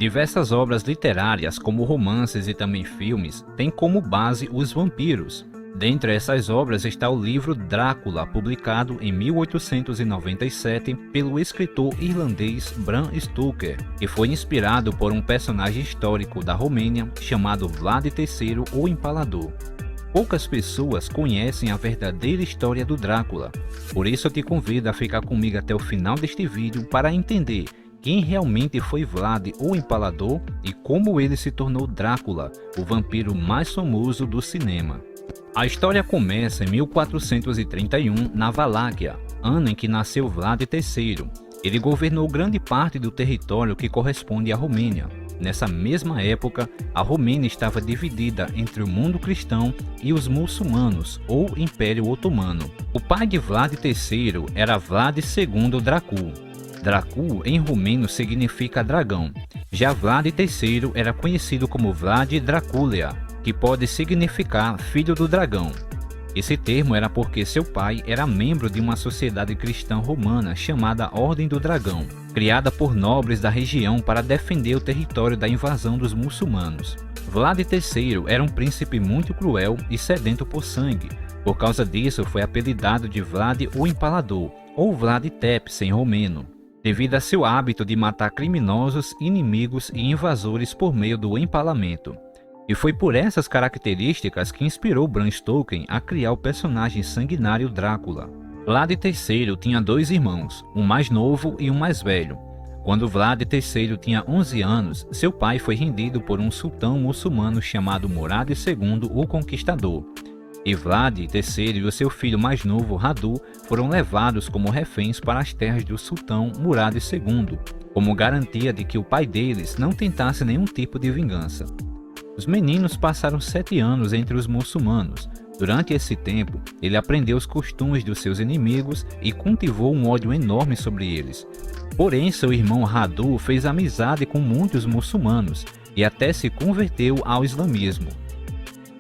Diversas obras literárias, como romances e também filmes, têm como base os vampiros. Dentre essas obras está o livro Drácula, publicado em 1897 pelo escritor irlandês Bram Stoker, que foi inspirado por um personagem histórico da Romênia chamado Vlad III o Empalador. Poucas pessoas conhecem a verdadeira história do Drácula, por isso eu te convido a ficar comigo até o final deste vídeo para entender quem realmente foi Vlad o Empalador e como ele se tornou Drácula, o vampiro mais famoso do cinema. A história começa em 1431 na Valáquia, ano em que nasceu Vlad III. Ele governou grande parte do território que corresponde à Romênia. Nessa mesma época, a Romênia estava dividida entre o mundo cristão e os muçulmanos, ou Império Otomano. O pai de Vlad III era Vlad II Dracul. Dracul em romeno significa dragão. Já Vlad III era conhecido como Vlad Dracúlea, que pode significar filho do dragão. Esse termo era porque seu pai era membro de uma sociedade cristã romana chamada Ordem do Dragão, criada por nobres da região para defender o território da invasão dos muçulmanos. Vlad III era um príncipe muito cruel e sedento por sangue. Por causa disso foi apelidado de Vlad o Empalador, ou Vlad Tepes em romeno, devido a seu hábito de matar criminosos, inimigos e invasores por meio do empalamento. E foi por essas características que inspirou Bram Stoker a criar o personagem sanguinário Drácula. Vlad III tinha dois irmãos, um mais novo e um mais velho. Quando Vlad III tinha 11 anos, seu pai foi rendido por um sultão muçulmano chamado Murad II o Conquistador. E Vlad III e o seu filho mais novo, Radu, foram levados como reféns para as terras do sultão Murad II, como garantia de que o pai deles não tentasse nenhum tipo de vingança. Os meninos passaram 7 anos entre os muçulmanos. Durante esse tempo, ele aprendeu os costumes dos seus inimigos e cultivou um ódio enorme sobre eles. Porém, seu irmão Radu fez amizade com muitos muçulmanos e até se converteu ao islamismo.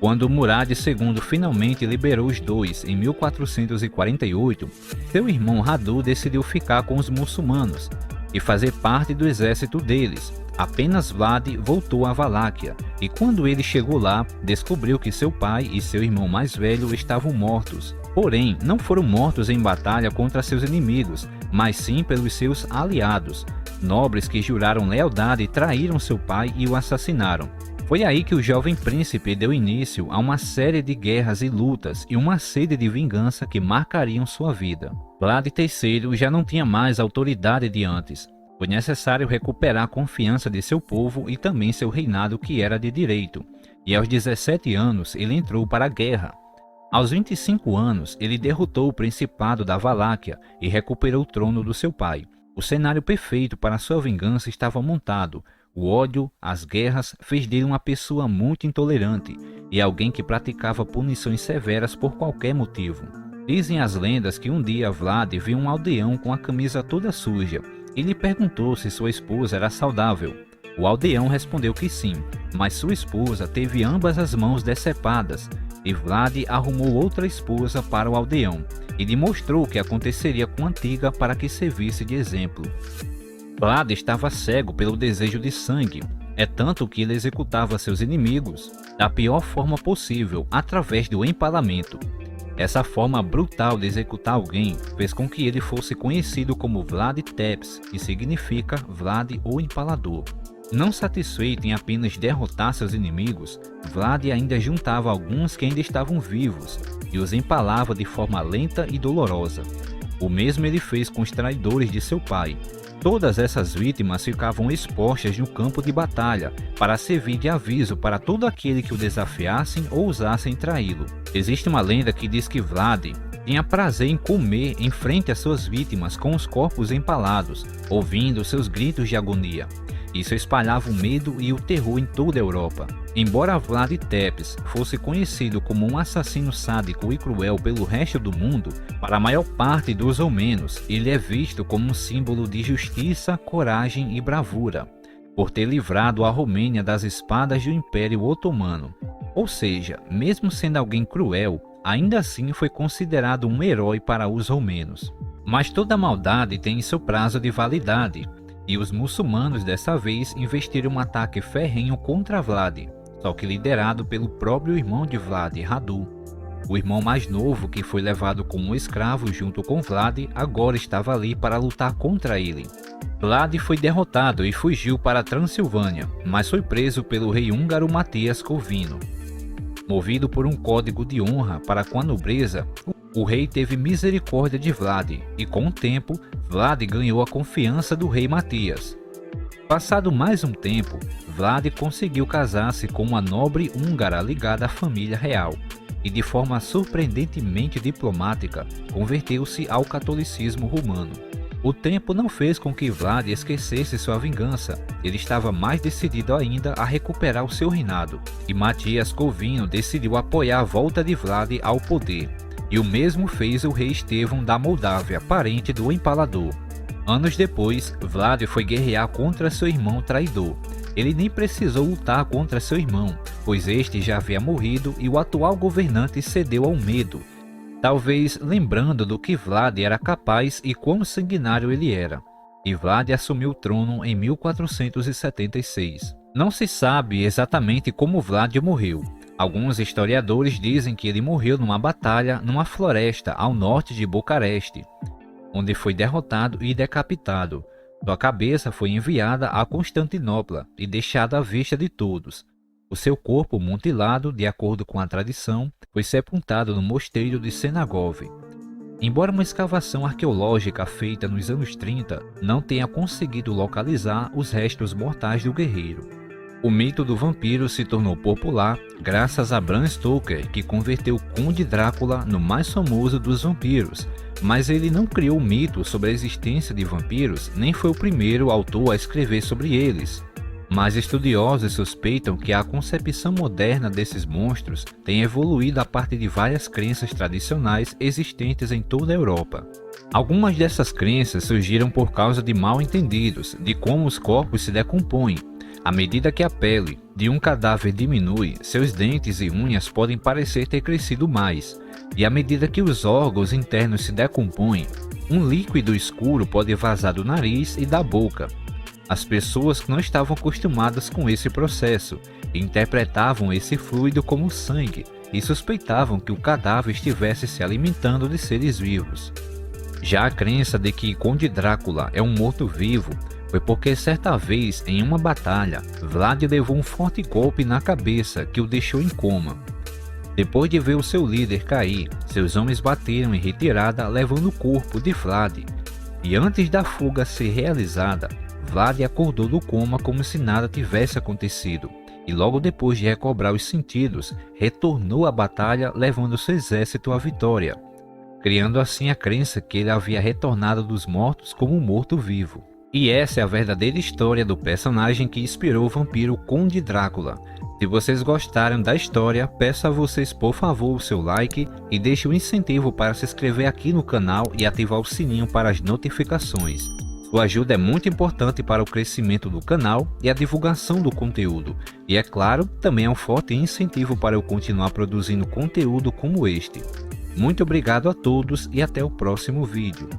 Quando Murad II finalmente liberou os dois em 1448, seu irmão Radu decidiu ficar com os muçulmanos e fazer parte do exército deles. Apenas Vlad voltou à Valáquia, e quando ele chegou lá, descobriu que seu pai e seu irmão mais velho estavam mortos. Porém, não foram mortos em batalha contra seus inimigos, mas sim pelos seus aliados, nobres que juraram lealdade e traíram seu pai e o assassinaram. Foi aí que o jovem príncipe deu início a uma série de guerras e lutas e uma sede de vingança que marcariam sua vida. Vlad III já não tinha mais a autoridade de antes. Foi necessário recuperar a confiança de seu povo e também seu reinado, que era de direito, e aos 17 anos ele entrou para a guerra. Aos 25 anos ele derrotou o Principado da Valáquia e recuperou o trono do seu pai. O cenário perfeito para sua vingança estava montado. O ódio, as guerras, fez dele uma pessoa muito intolerante e alguém que praticava punições severas por qualquer motivo. Dizem as lendas que um dia Vlad viu um aldeão com a camisa toda suja. Ele perguntou se sua esposa era saudável. O aldeão respondeu que sim, mas sua esposa teve ambas as mãos decepadas, e Vlad arrumou outra esposa para o aldeão e lhe mostrou o que aconteceria com a antiga para que servisse de exemplo. Vlad estava cego pelo desejo de sangue, é tanto que ele executava seus inimigos da pior forma possível, através do empalamento. Essa forma brutal de executar alguém fez com que ele fosse conhecido como Vlad Tepes, que significa Vlad o Empalador. Não satisfeito em apenas derrotar seus inimigos, Vlad ainda juntava alguns que ainda estavam vivos e os empalava de forma lenta e dolorosa. O mesmo ele fez com os traidores de seu pai. Todas essas vítimas ficavam expostas no campo de batalha para servir de aviso para todo aquele que o desafiassem ou ousassem traí-lo. Existe uma lenda que diz que Vlad tinha prazer em comer em frente às suas vítimas com os corpos empalados, ouvindo seus gritos de agonia. Isso espalhava o medo e o terror em toda a Europa. Embora Vlad Tepes fosse conhecido como um assassino sádico e cruel pelo resto do mundo, para a maior parte dos romenos, ele é visto como um símbolo de justiça, coragem e bravura, por ter livrado a Romênia das espadas do Império Otomano. Ou seja, mesmo sendo alguém cruel, ainda assim foi considerado um herói para os romenos. Mas toda maldade tem seu prazo de validade, e os muçulmanos dessa vez investiram um ataque ferrenho contra Vlad, só que liderado pelo próprio irmão de Vlad, Radu. O irmão mais novo, que foi levado como escravo junto com Vlad, agora estava ali para lutar contra ele. Vlad foi derrotado e fugiu para a Transilvânia, mas foi preso pelo rei húngaro Matias Corvino. Movido por um código de honra para com a nobreza, o rei teve misericórdia de Vlad e, com o tempo, Vlad ganhou a confiança do rei Matias. Passado mais um tempo, Vlad conseguiu casar-se com uma nobre húngara ligada à família real e, de forma surpreendentemente diplomática, converteu-se ao catolicismo romano. O tempo não fez com que Vlad esquecesse sua vingança. Ele estava mais decidido ainda a recuperar o seu reinado, e Matias Corvino decidiu apoiar a volta de Vlad ao poder. E o mesmo fez o rei Estevão da Moldávia, parente do Empalador. Anos depois, Vlad foi guerrear contra seu irmão traidor. Ele nem precisou lutar contra seu irmão, pois este já havia morrido e o atual governante cedeu ao medo, talvez lembrando do que Vlad era capaz e quão sanguinário ele era. E Vlad assumiu o trono em 1476. Não se sabe exatamente como Vlad morreu. Alguns historiadores dizem que ele morreu numa batalha numa floresta ao norte de Bucareste, onde foi derrotado e decapitado. Sua cabeça foi enviada a Constantinopla e deixada à vista de todos. O seu corpo, mutilado de acordo com a tradição, foi sepultado no mosteiro de Senagov. Embora uma escavação arqueológica feita nos anos 30 não tenha conseguido localizar os restos mortais do guerreiro. O mito do vampiro se tornou popular graças a Bram Stoker, que converteu o Conde Drácula no mais famoso dos vampiros, mas ele não criou o mito sobre a existência de vampiros, nem foi o primeiro autor a escrever sobre eles. Mas estudiosos suspeitam que a concepção moderna desses monstros tem evoluído a partir de várias crenças tradicionais existentes em toda a Europa. Algumas dessas crenças surgiram por causa de mal-entendidos de como os corpos se decompõem. À medida que a pele de um cadáver diminui, seus dentes e unhas podem parecer ter crescido mais, e à medida que os órgãos internos se decompõem, um líquido escuro pode vazar do nariz e da boca. As pessoas que não estavam acostumadas com esse processo interpretavam esse fluido como sangue e suspeitavam que o cadáver estivesse se alimentando de seres vivos. Já a crença de que Conde Drácula é um morto-vivo foi porque certa vez, em uma batalha, Vlad levou um forte golpe na cabeça que o deixou em coma. Depois de ver o seu líder cair, seus homens bateram em retirada levando o corpo de Vlad. E antes da fuga ser realizada, Vlad acordou do coma como se nada tivesse acontecido, e logo depois de recobrar os sentidos, retornou à batalha levando seu exército à vitória, criando assim a crença que ele havia retornado dos mortos como um morto-vivo. E essa é a verdadeira história do personagem que inspirou o vampiro Conde Drácula. Se vocês gostaram da história, peço a vocês por favor o seu like e deixe um incentivo para se inscrever aqui no canal e ativar o sininho para as notificações. Sua ajuda é muito importante para o crescimento do canal e a divulgação do conteúdo. E é claro, também é um forte incentivo para eu continuar produzindo conteúdo como este. Muito obrigado a todos e até o próximo vídeo.